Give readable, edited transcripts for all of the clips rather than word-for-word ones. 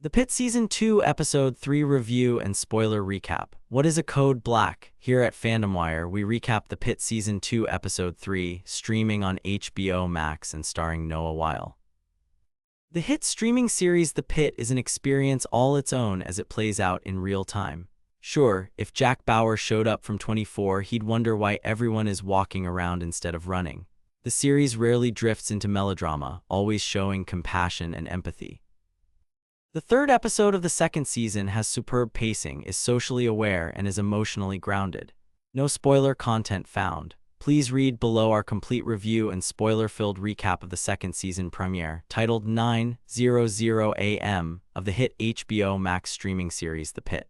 The Pitt Season 2 Episode 3 Review and Spoiler Recap. What is a Code Black? Here at FandomWire, we recap the Pitt Season 2 Episode 3, streaming on HBO Max and starring Noah Weil. The hit streaming series The Pitt is an experience all its own as it plays out in real time. Sure, if Jack Bauer showed up from 24, he'd wonder why everyone is walking around instead of running. The series rarely drifts into melodrama, always showing compassion and empathy. The third episode of the second season has superb pacing, is socially aware, and is emotionally grounded. No spoiler content found. Please read below our complete review and spoiler-filled recap of the second season premiere, titled 9:00 a.m., of the hit HBO Max streaming series The Pitt.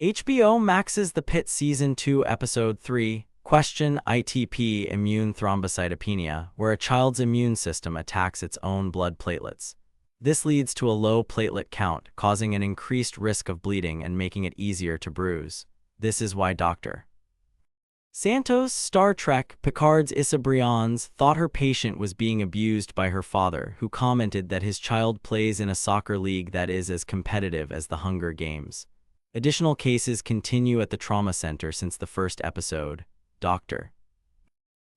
HBO Max's The Pitt Season 2 Episode 3, Question ITP Immune Thrombocytopenia, where a child's immune system attacks its own blood platelets. This leads to a low platelet count, causing an increased risk of bleeding and making it easier to bruise. This is why Dr. Santos, Star Trek, Picard's Issa Brians, thought her patient was being abused by her father, who commented that his child plays in a soccer league that is as competitive as the Hunger Games. Additional cases continue at the trauma center since the first episode. Dr.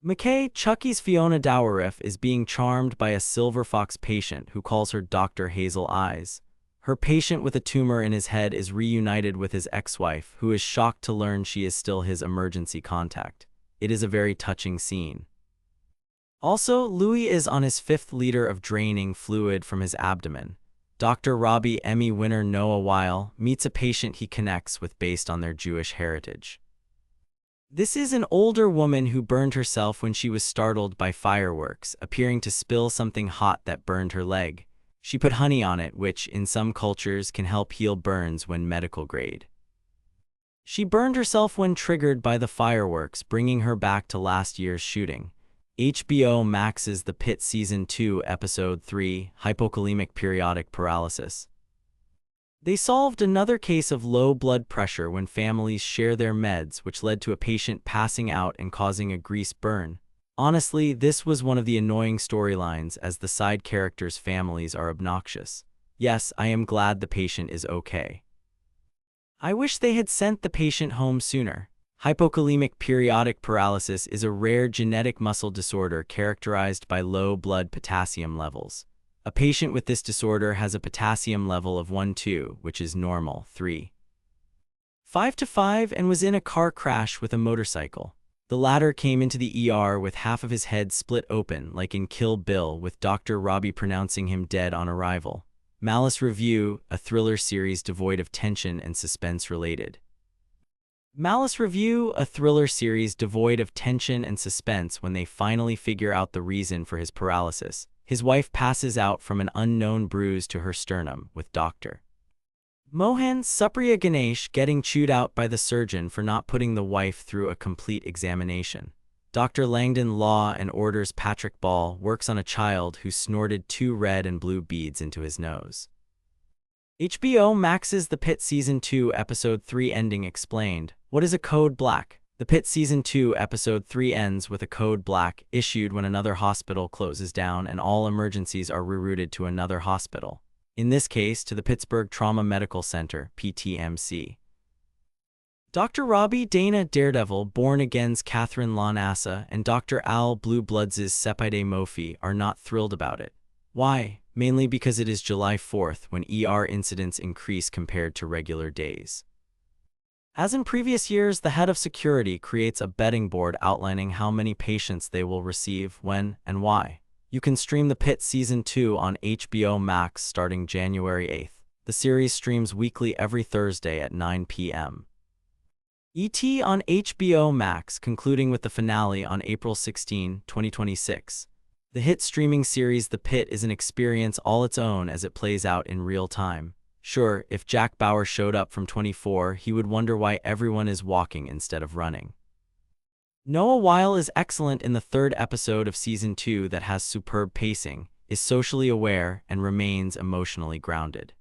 McKay, Chucky's Fiona Dowerriff, is being charmed by a Silver Fox patient who calls her Dr. Hazel Eyes. Her patient with a tumor in his head is reunited with his ex-wife, who is shocked to learn she is still his emergency contact. It is a very touching scene. Also, Louis is on his 5th liter of draining fluid from his abdomen. Dr. Robbie Emmy winner Noah Weil meets a patient he connects with based on their Jewish heritage. This is an older woman who burned herself when she was startled by fireworks, appearing to spill something hot that burned her leg. She put honey on it, which, in some cultures, can help heal burns when medical grade. She burned herself when triggered by the fireworks, bringing her back to last year's shooting. HBO Max's The Pitt Season 2 Episode 3, Hypokalemic Periodic Paralysis. They solved another case of low blood pressure when families share their meds, which led to a patient passing out and causing a grease burn. Honestly, this was one of the annoying storylines, as the side characters' families are obnoxious. Yes, I am glad the patient is okay. I wish they had sent the patient home sooner. Hypokalemic periodic paralysis is a rare genetic muscle disorder characterized by low blood potassium levels. A patient with this disorder has a potassium level of 1-2, which is normal, 3.5 and was in a car crash with a motorcycle. The latter came into the ER with half of his head split open, like in Kill Bill, with Dr. Robbie pronouncing him dead on arrival. Malice Review, a thriller series devoid of tension and suspense related. Malice Review, a thriller series devoid of tension and suspense when they finally figure out the reason for his paralysis. His wife passes out from an unknown bruise to her sternum, with Dr. Mohan Supriya Ganesh getting chewed out by the surgeon for not putting the wife through a complete examination. Dr. Langdon Law and Order's Patrick Ball works on a child who snorted 2 red and blue beads into his nose. HBO Max's The Pitt Season 2 Episode 3 ending explained. What is a Code Black? The Pitt Season 2 Episode 3 ends with a Code Black issued when another hospital closes down and all emergencies are rerouted to another hospital. In this case, to the Pittsburgh Trauma Medical Center, PTMC. Dr. Robbie Dana Daredevil Born Again's Catherine Lanassa and Dr. Al Blue Bloods' Sepide Mofi are not thrilled about it. Why? Mainly because it is July 4th, when ER incidents increase compared to regular days. As in previous years, the head of security creates a betting board outlining how many patients they will receive, when, and why. You can stream The Pitt Season 2 on HBO Max starting January 8th. The series streams weekly every Thursday at 9 p.m. ET on HBO Max, concluding with the finale on April 16, 2026. The hit streaming series The Pitt is an experience all its own as it plays out in real time. Sure, if Jack Bauer showed up from 24, he would wonder why everyone is walking instead of running. Noah Weil is excellent in the third episode of Season 2 that has superb pacing, is socially aware, and remains emotionally grounded.